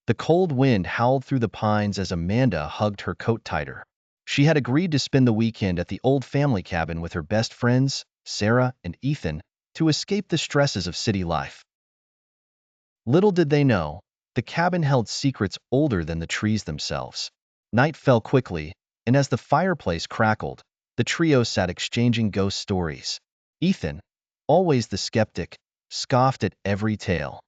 The cold wind howled through the pines as Amanda hugged her coat tighter. She had agreed to spend the weekend at the old family cabin with her best friends, Sarah and Ethan, to escape the stresses of city life. Little did they know, the cabin held secrets older than the trees themselves. Night fell quickly, and as the fireplace crackled, the trio sat exchanging ghost stories. Ethan, always the skeptic, scoffed at every tale.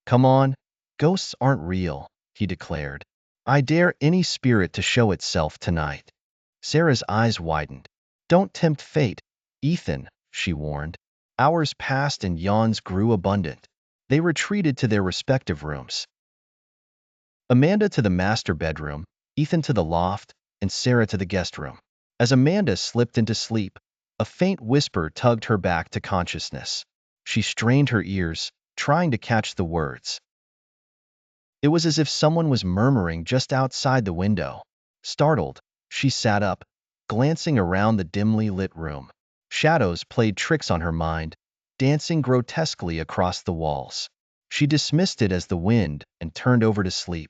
"Come on, ghosts aren't real," he declared. "I dare any spirit to show itself tonight." Sarah's eyes widened. "Don't tempt fate, Ethan," she warned. Hours passed and yawns grew abundant. They retreated to their respective rooms. Amanda to the master bedroom, Ethan to the loft, and Sarah to the guest room. As Amanda slipped into sleep, a faint whisper tugged her back to consciousness. She strained her ears, trying to catch the words. It was as if someone was murmuring just outside the window. Startled, she sat up, glancing around the dimly lit room. Shadows played tricks on her mind, dancing grotesquely across the walls. She dismissed it as the wind and turned over to sleep.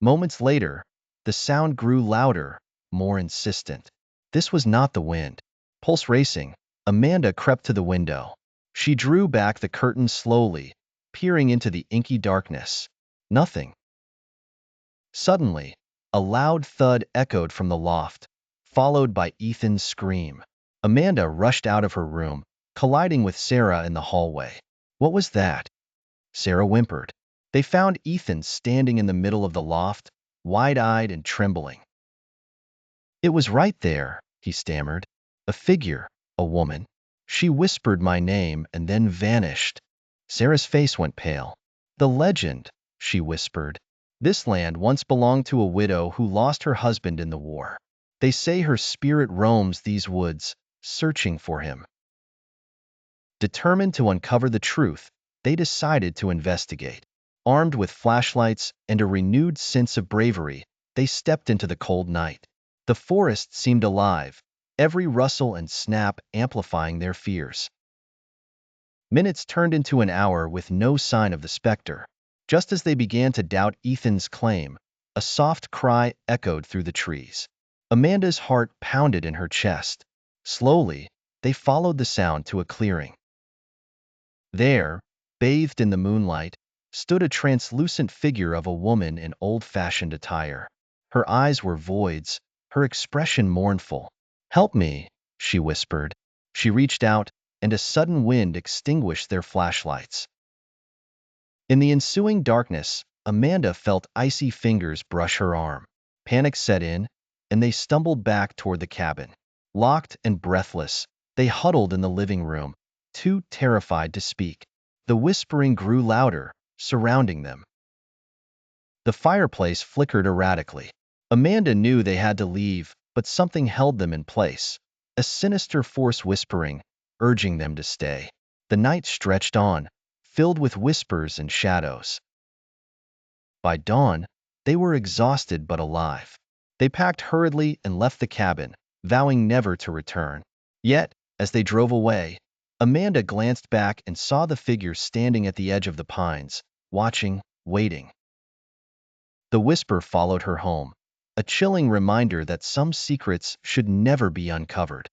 Moments later, the sound grew louder, more insistent. This was not the wind. Pulse racing, Amanda crept to the window. She drew back the curtains slowly, peering into the inky darkness. Nothing. Suddenly, a loud thud echoed from the loft, followed by Ethan's scream. Amanda rushed out of her room, colliding with Sarah in the hallway. "What was that?" Sarah whimpered. They found Ethan standing in the middle of the loft, wide-eyed and trembling. "It was right there," he stammered. "A figure, a woman. She whispered my name and then vanished." Sarah's face went pale. "The legend," she whispered. "This land once belonged to a widow who lost her husband in the war. They say her spirit roams these woods, searching for him." Determined to uncover the truth, they decided to investigate. Armed with flashlights and a renewed sense of bravery, they stepped into the cold night. The forest seemed alive, every rustle and snap amplifying their fears. Minutes turned into an hour with no sign of the specter. Just as they began to doubt Ethan's claim, a soft cry echoed through the trees. Amanda's heart pounded in her chest. Slowly, they followed the sound to a clearing. There, bathed in the moonlight, stood a translucent figure of a woman in old-fashioned attire. Her eyes were voids, her expression mournful. "Help me," she whispered. She reached out, and a sudden wind extinguished their flashlights. In the ensuing darkness, Amanda felt icy fingers brush her arm. Panic set in, and they stumbled back toward the cabin. Locked and breathless, they huddled in the living room, too terrified to speak. The whispering grew louder, surrounding them. The fireplace flickered erratically. Amanda knew they had to leave, but something held them in place. A sinister force whispering, urging them to stay. The night stretched on, filled with whispers and shadows. By dawn, they were exhausted but alive. They packed hurriedly and left the cabin, vowing never to return. Yet, as they drove away, Amanda glanced back and saw the figure standing at the edge of the pines, watching, waiting. The whisper followed her home, a chilling reminder that some secrets should never be uncovered.